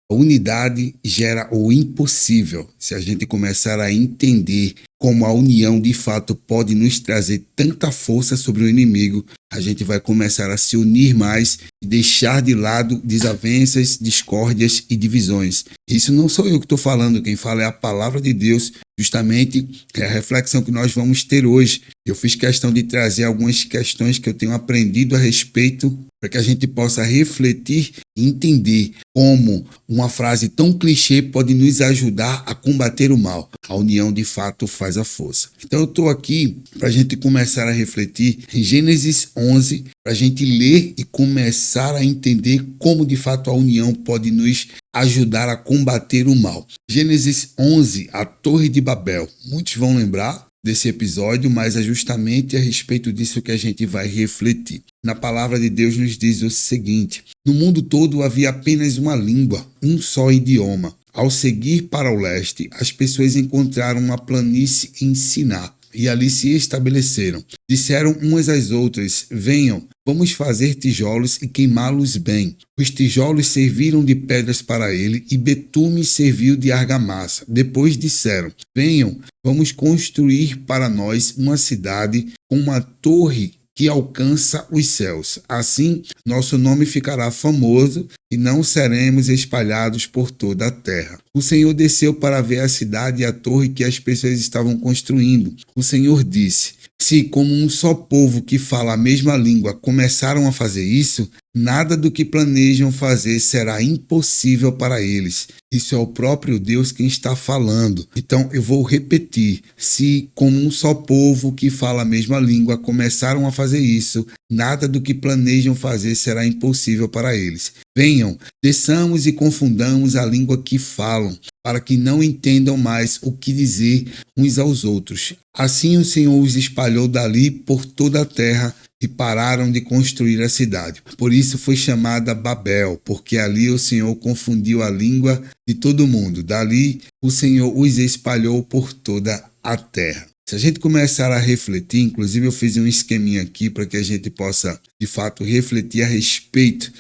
A unidade gera o impossível. Se a gente começar a entender como a união de fato pode nos trazer tanta força sobre o inimigo, a gente vai começar a se unir mais e deixar de lado desavenças, discórdias e divisões. Isso não sou eu que estou falando, quem fala é a palavra de Deus, justamente é a reflexão que nós vamos ter hoje. Eu fiz questão de trazer algumas questões que eu tenho aprendido a respeito para que a gente possa refletir e entender como uma frase tão clichê pode nos ajudar a combater o mal. A união de fato faz a força. Então eu estou aqui para a gente começar a refletir em Gênesis 11, para a gente ler e começar a entender como de fato a união pode nos ajudar a combater o mal. Gênesis 11, a Torre de Babel. Muitos vão lembrar desse episódio, mas é justamente a respeito disso que a gente vai refletir. Na palavra de Deus nos diz o seguinte: no mundo todo havia apenas uma língua, um só idioma. Ao seguir para o leste, as pessoas encontraram uma planície em Siná e ali se estabeleceram. Disseram umas às outras: venham, vamos fazer tijolos e queimá-los bem. Os tijolos serviram de pedras para ele e betume serviu de argamassa. Depois disseram: venham, vamos construir para nós uma cidade com uma torre que alcança os céus. Assim, nosso nome ficará famoso e não seremos espalhados por toda a terra. O Senhor desceu para ver a cidade e a torre que as pessoas estavam construindo. O Senhor disse: se, como um só povo que fala a mesma língua, começaram a fazer isso, nada do que planejam fazer será impossível para eles. Isso é o próprio Deus quem está falando. Então eu vou repetir: se, como um só povo que fala a mesma língua, começaram a fazer isso, nada do que planejam fazer será impossível para eles. Venham, desçamos e confundamos a língua que falam, para que não entendam mais o que dizer uns aos outros. Assim o Senhor os espalhou dali por toda a terra e pararam de construir a cidade. Por isso foi chamada Babel, porque ali o Senhor confundiu a língua de todo mundo. Dali o Senhor os espalhou por toda a terra. Se a gente começar a refletir, inclusive eu fiz um esqueminha aqui para que a gente possa, de fato, refletir a respeito,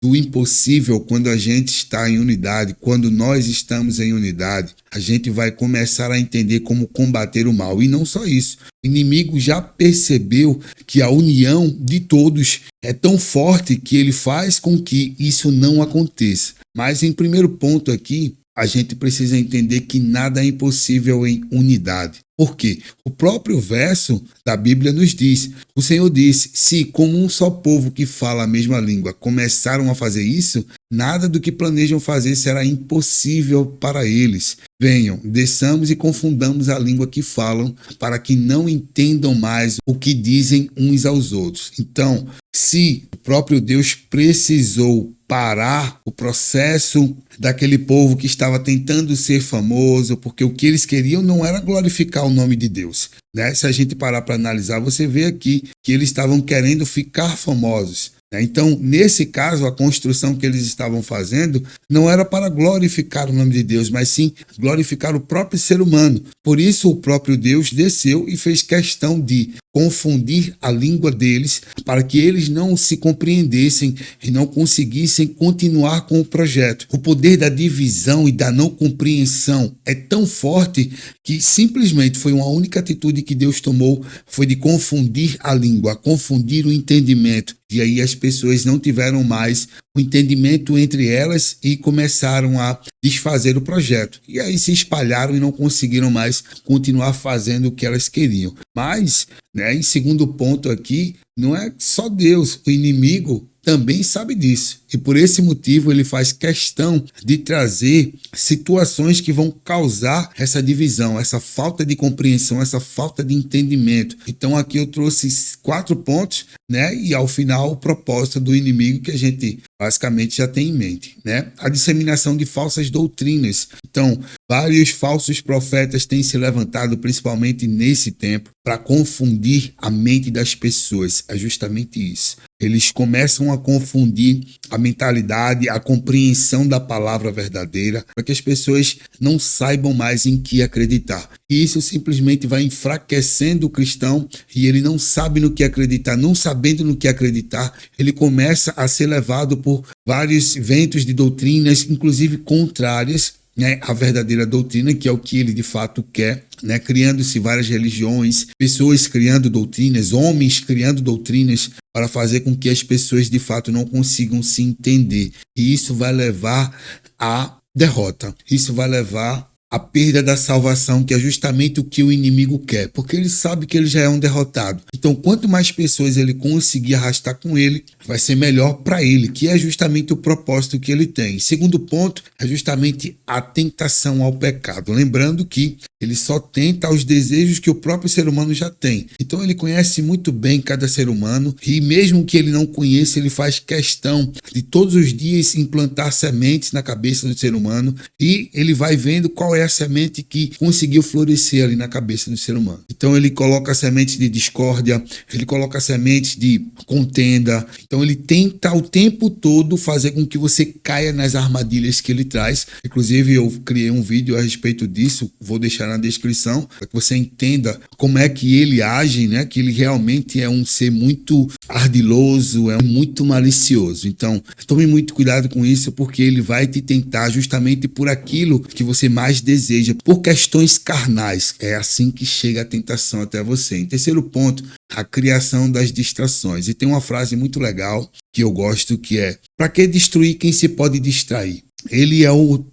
do impossível quando a gente está em unidade, quando nós estamos em unidade, a gente vai começar a entender como combater o mal. E não só isso, o inimigo já percebeu que a união de todos é tão forte que ele faz com que isso não aconteça. Mas em primeiro ponto aqui, a gente precisa entender que nada é impossível em unidade. Por quê? O próprio verso da Bíblia nos diz, o Senhor disse: se como um só povo que fala a mesma língua começaram a fazer isso, nada do que planejam fazer será impossível para eles. Venham, desçamos e confundamos a língua que falam, para que não entendam mais o que dizem uns aos outros. Então, se o próprio Deus precisou parar o processo daquele povo que estava tentando ser famoso, porque o que eles queriam não era glorificar o nome de Deus. Se a gente parar para analisar, você vê aqui que eles estavam querendo ficar famosos. Então, nesse caso, a construção que eles estavam fazendo não era para glorificar o nome de Deus, mas sim glorificar o próprio ser humano. Por isso, o próprio Deus desceu e fez questão de confundir a língua deles para que eles não se compreendessem e não conseguissem continuar com o projeto. O poder da divisão e da não compreensão é tão forte que simplesmente foi uma única atitude que Deus tomou, foi de confundir a língua, confundir o entendimento. E aí as pessoas não tiveram mais o entendimento entre elas e começaram a desfazer o projeto. E aí se espalharam e não conseguiram mais continuar fazendo o que elas queriam. Mas, em segundo ponto aqui, não é só Deus, o inimigo também sabe disso. E por esse motivo ele faz questão de trazer situações que vão causar essa divisão, essa falta de compreensão, essa falta de entendimento. Então aqui eu trouxe 4 pontos, e ao final o propósito do inimigo que a gente basicamente já tem em mente, A disseminação de falsas doutrinas. Então, vários falsos profetas têm se levantado, principalmente nesse tempo, para confundir a mente das pessoas. É justamente isso. Eles começam a confundir a mentalidade, a compreensão da palavra verdadeira, para que as pessoas não saibam mais em que acreditar. E isso simplesmente vai enfraquecendo o cristão e ele não sabe no que acreditar. Não sabendo no que acreditar, ele começa a ser levado por por vários ventos de doutrinas, inclusive contrárias, né, a verdadeira doutrina, que é o que ele de fato quer, né, criando-se várias religiões, pessoas criando doutrinas, homens criando doutrinas para fazer com que as pessoas de fato não consigam se entender. E isso vai levar à derrota. Isso vai levar à perda da salvação, que é justamente o que o inimigo quer, porque ele sabe que ele já é um derrotado. Então, quanto mais pessoas ele conseguir arrastar com ele, vai ser melhor para ele, que é justamente o propósito que ele tem. Segundo ponto é justamente a tentação ao pecado. Lembrando que ele só tenta aos desejos que o próprio ser humano já tem. Então ele conhece muito bem cada ser humano e mesmo que ele não conheça, ele faz questão de todos os dias implantar sementes na cabeça do ser humano e ele vai vendo qual é a semente que conseguiu florescer ali na cabeça do ser humano. Então ele coloca sementes de discórdia, ele coloca sementes de contenda. Então ele tenta o tempo todo fazer com que você caia nas armadilhas que ele traz. Inclusive eu criei um vídeo a respeito disso, vou deixar na descrição, para que você entenda como é que ele age, né? Que ele realmente é um ser muito ardiloso, é muito malicioso. Então, tome muito cuidado com isso, porque ele vai te tentar justamente por aquilo que você mais deseja, por questões carnais. É assim que chega a tentação até você. Em terceiro ponto, a criação das distrações. E tem uma frase muito legal que eu gosto, que é: para que destruir quem se pode distrair? Ele é o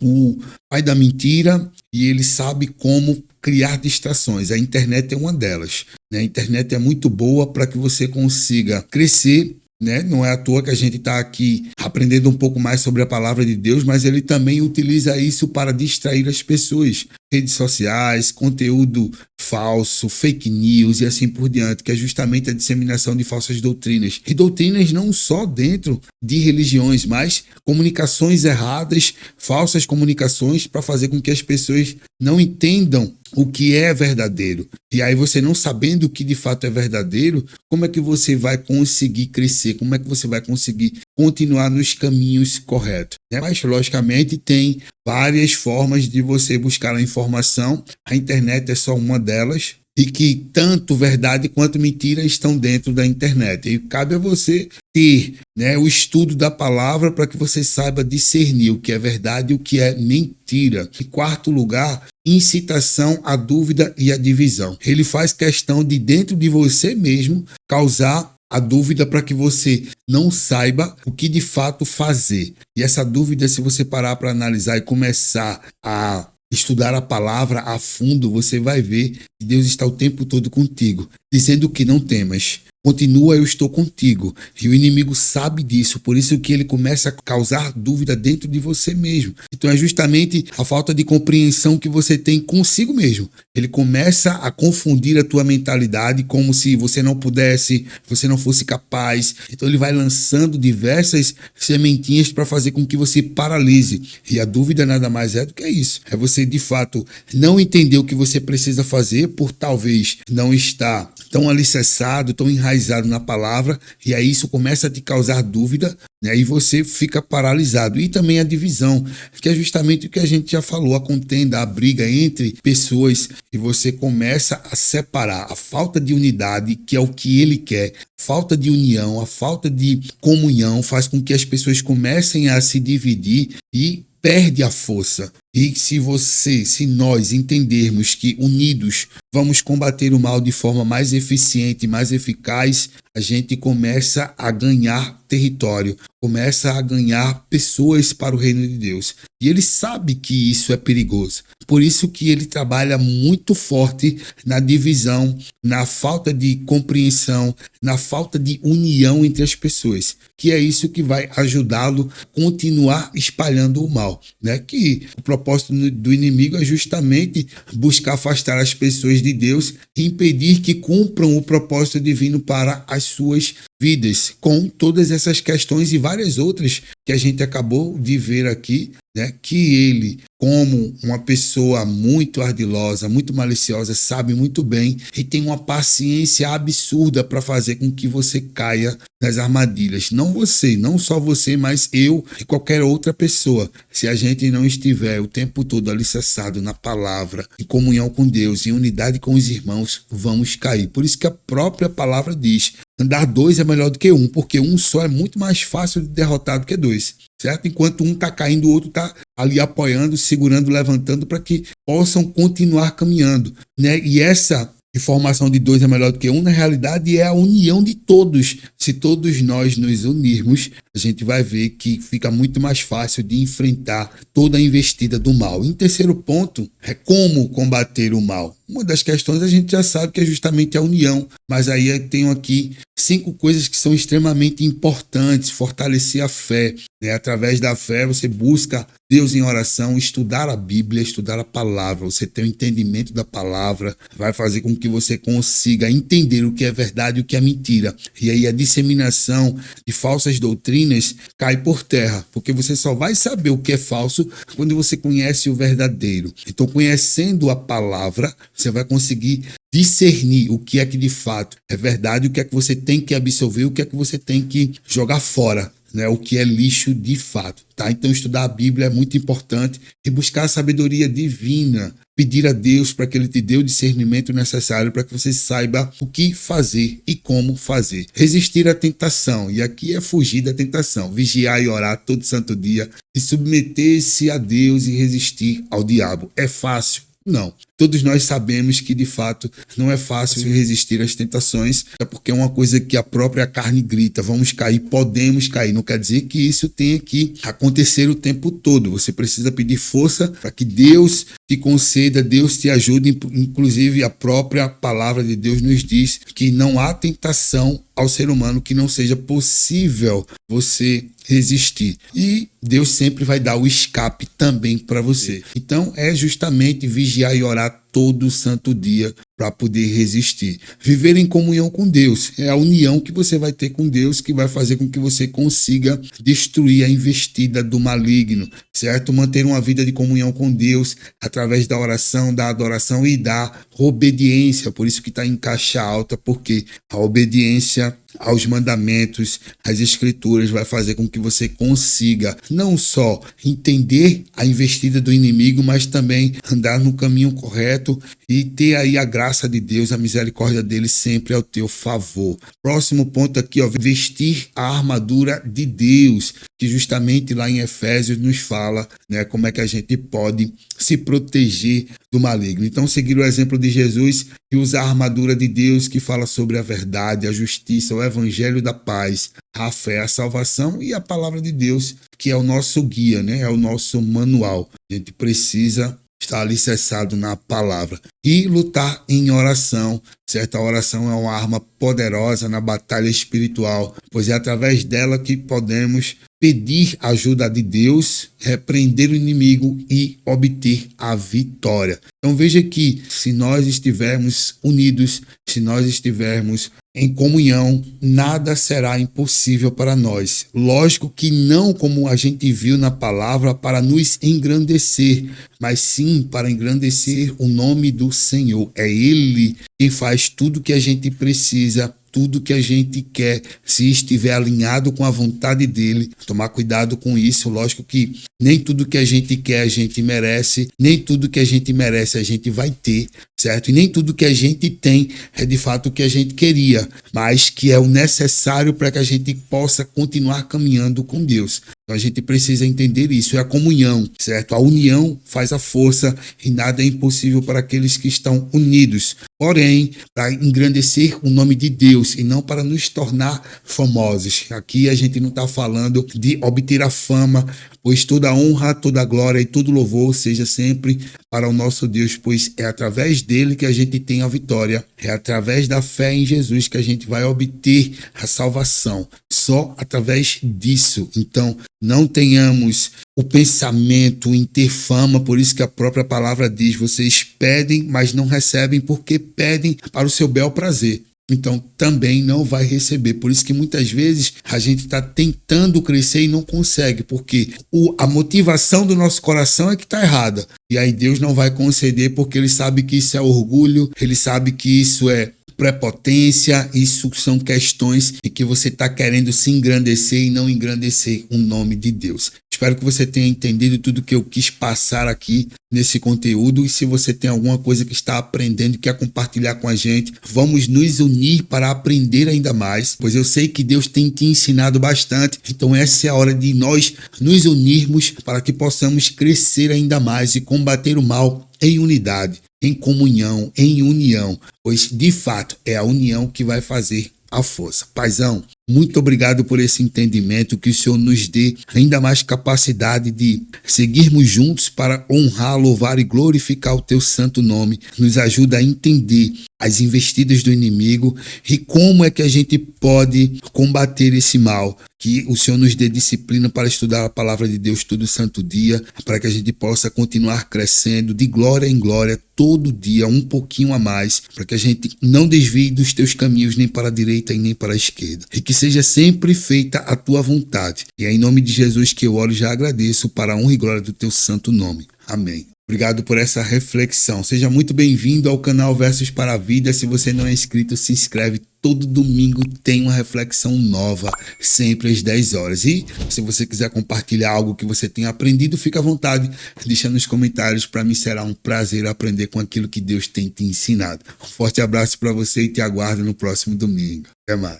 pai da mentira e ele sabe como criar distrações. A internet é uma delas, né? A internet é muito boa para que você consiga crescer, né? Não é à toa que a gente está aqui aprendendo um pouco mais sobre a palavra de Deus, mas ele também utiliza isso para distrair as pessoas. Redes sociais, conteúdo falso, fake news e assim por diante, que é justamente a disseminação de falsas doutrinas. E doutrinas não só dentro de religiões, mas comunicações erradas, falsas comunicações para fazer com que as pessoas não entendam o que é verdadeiro. E aí você não sabendo o que de fato é verdadeiro, como é que você vai conseguir crescer? Como é que você vai conseguir continuar nos caminhos corretos? Mas, logicamente, tem várias formas de você buscar a informação. A internet é só uma delas. E que tanto verdade quanto mentira estão dentro da internet. E cabe a você ter, né, o estudo da palavra para que você saiba discernir o que é verdade e o que é mentira. Em quarto lugar, incitação à dúvida e à divisão. Ele faz questão de, dentro de você mesmo, causar a dúvida para que você não saiba o que de fato fazer. E essa dúvida, se você parar para analisar e começar a estudar a palavra a fundo, você vai ver que Deus está o tempo todo contigo, dizendo que não temas. Continua, eu estou contigo. E o inimigo sabe disso, por isso que ele começa a causar dúvida dentro de você mesmo. Então é justamente a falta de compreensão que você tem consigo mesmo. Ele começa a confundir a tua mentalidade como se você não pudesse, você não fosse capaz. Então ele vai lançando diversas sementinhas para fazer com que você paralise. E a dúvida nada mais é do que isso. É você de fato não entender o que você precisa fazer por talvez não estar tão alicerçado, tão enraizado na palavra, e aí isso começa a te causar dúvida, né? E você fica paralisado. E também a divisão, que é justamente o que a gente já falou, a contenda, a briga entre pessoas, e você começa a separar a falta de unidade, que é o que ele quer, falta de união, a falta de comunhão faz com que as pessoas comecem a se dividir e perde a força. E se nós entendermos que unidos vamos combater o mal de forma mais eficiente, mais eficaz, a gente começa a ganhar território, começa a ganhar pessoas para o reino de Deus. E ele sabe que isso é perigoso. Por isso que ele trabalha muito forte na divisão, na falta de compreensão, na falta de união entre as pessoas. Que é isso que vai ajudá-lo a continuar espalhando o mal, né? Que o propósito do inimigo é justamente buscar afastar as pessoas de Deus e impedir que cumpram o propósito divino para as suas vidas, com todas essas questões e várias outras que a gente acabou de ver aqui, né? Que ele, como uma pessoa muito ardilosa, muito maliciosa, sabe muito bem e tem uma paciência absurda para fazer com que você caia nas armadilhas. Não você, não só você, mas eu e qualquer outra pessoa. Se a gente não estiver o tempo todo alicerçado na palavra, em comunhão com Deus, em unidade com os irmãos, vamos cair. Por isso que a própria palavra diz: andar dois é melhor do que um, porque um só é muito mais fácil de derrotar do que dois, certo? Enquanto um está caindo, o outro está ali apoiando, segurando, levantando para que possam continuar caminhando, né? E essa informação de dois é melhor do que um, na realidade, é a união de todos. Se todos nós nos unirmos, a gente vai ver que fica muito mais fácil de enfrentar toda a investida do mal. E em terceiro ponto, é como combater o mal. Uma das questões a gente já sabe que é justamente a união, mas aí eu tenho aqui 5 coisas que são extremamente importantes. Fortalecer a fé, né? Através da fé você busca Deus em oração, estudar a Bíblia, estudar a palavra. Você tem o entendimento da palavra, vai fazer com que você consiga entender o que é verdade e o que é mentira. E aí a disseminação de falsas doutrinas cai por terra, porque você só vai saber o que é falso quando você conhece o verdadeiro. Então, conhecendo a palavra, você vai conseguir discernir o que é que de fato é verdade, o que é que você tem que absorver, o que é que você tem que jogar fora, né? O que é lixo de fato, tá? Então estudar a Bíblia é muito importante e buscar a sabedoria divina, pedir a Deus para que Ele te dê o discernimento necessário para que você saiba o que fazer e como fazer. Resistir à tentação, e aqui é fugir da tentação, vigiar e orar todo santo dia e submeter-se a Deus e resistir ao diabo. É fácil? Não. Todos nós sabemos que, de fato, não é fácil resistir às tentações, é porque é uma coisa que a própria carne grita, vamos cair, podemos cair. Não quer dizer que isso tenha que acontecer o tempo todo. Você precisa pedir força para que Deus te conceda, Deus te ajude. Inclusive, a própria palavra de Deus nos diz que não há tentação ao ser humano que não seja possível você resistir. E Deus sempre vai dar o escape também para você. Então, é justamente vigiar e orar todo santo dia para poder resistir. Viver em comunhão com Deus. É a união que você vai ter com Deus que vai fazer com que você consiga destruir a investida do maligno, certo? Manter uma vida de comunhão com Deus através da oração, da adoração e da obediência. Por isso que está em caixa alta, porque a obediência aos mandamentos, às escrituras, vai fazer com que você consiga não só entender a investida do inimigo, mas também andar no caminho correto e ter aí a graça de Deus, a misericórdia dele sempre ao teu favor. Próximo ponto aqui, ó, vestir a armadura de Deus, que justamente lá em Efésios nos fala, né, como é que a gente pode se proteger do maligno. Então, seguir o exemplo de Jesus e usar a armadura de Deus, que fala sobre a verdade, a justiça, o evangelho da paz, a fé, a salvação e a palavra de Deus, que é o nosso guia, né? É o nosso manual. A gente precisa estar alicerçado na palavra e lutar em oração, certo? A oração é uma arma poderosa na batalha espiritual, pois é através dela que podemos pedir ajuda de Deus, repreender o inimigo e obter a vitória. Então veja que se nós estivermos unidos, se nós estivermos em comunhão, nada será impossível para nós. Lógico que não como a gente viu na palavra para nos engrandecer, mas sim para engrandecer o nome do Senhor. É Ele quem faz tudo que a gente precisa, tudo que a gente quer, se estiver alinhado com a vontade dele. Tomar cuidado com isso. Lógico que nem tudo que a gente quer a gente merece, nem tudo que a gente merece a gente vai ter, certo? E nem tudo que a gente tem é de fato o que a gente queria, mas que é o necessário para que a gente possa continuar caminhando com Deus. Então a gente precisa entender isso, é a comunhão, certo? A união faz a força e nada é impossível para aqueles que estão unidos. Porém, para engrandecer o nome de Deus e não para nos tornar famosos. Aqui a gente não está falando de obter a fama, pois toda honra, toda glória e todo louvor seja sempre para o nosso Deus, pois é através dele que a gente tem a vitória, é através da fé em Jesus que a gente vai obter a salvação, só através disso. Então, não tenhamos o pensamento em ter fama, por isso que a própria palavra diz, vocês pedem, mas não recebem, porque pedem para o seu bel prazer. Então também não vai receber. Por isso que muitas vezes a gente está tentando crescer e não consegue, porque a motivação do nosso coração é que está errada. E aí Deus não vai conceder, porque Ele sabe que isso é orgulho, Ele sabe que isso é prepotência, isso são questões em que você está querendo se engrandecer e não engrandecer o nome de Deus. Espero que você tenha entendido tudo que eu quis passar aqui nesse conteúdo. E se você tem alguma coisa que está aprendendo e quer compartilhar com a gente, vamos nos unir para aprender ainda mais, pois eu sei que Deus tem te ensinado bastante. Então essa é a hora de nós nos unirmos para que possamos crescer ainda mais e combater o mal em unidade, em comunhão, em união, pois de fato é a união que vai fazer a força. Paizão, muito obrigado por esse entendimento, que o Senhor nos dê ainda mais capacidade de seguirmos juntos para honrar, louvar e glorificar o teu santo nome. Nos ajuda a entender as investidas do inimigo e como é que a gente pode combater esse mal. Que o Senhor nos dê disciplina para estudar a palavra de Deus todo santo dia, para que a gente possa continuar crescendo de glória em glória todo dia, um pouquinho a mais, para que a gente não desvie dos teus caminhos nem para a direita e nem para a esquerda. E que seja sempre feita a tua vontade. E é em nome de Jesus que eu oro e já agradeço, para a honra e glória do teu santo nome. Amém. Obrigado por essa reflexão. Seja muito bem-vindo ao canal Versos para a Vida. Se você não é inscrito, se inscreve. Todo domingo tem uma reflexão nova, sempre às 10 horas. E se você quiser compartilhar algo que você tenha aprendido, fica à vontade. Deixa nos comentários. Para mim será um prazer aprender com aquilo que Deus tem te ensinado. Um forte abraço para você e te aguardo no próximo domingo. Até mais.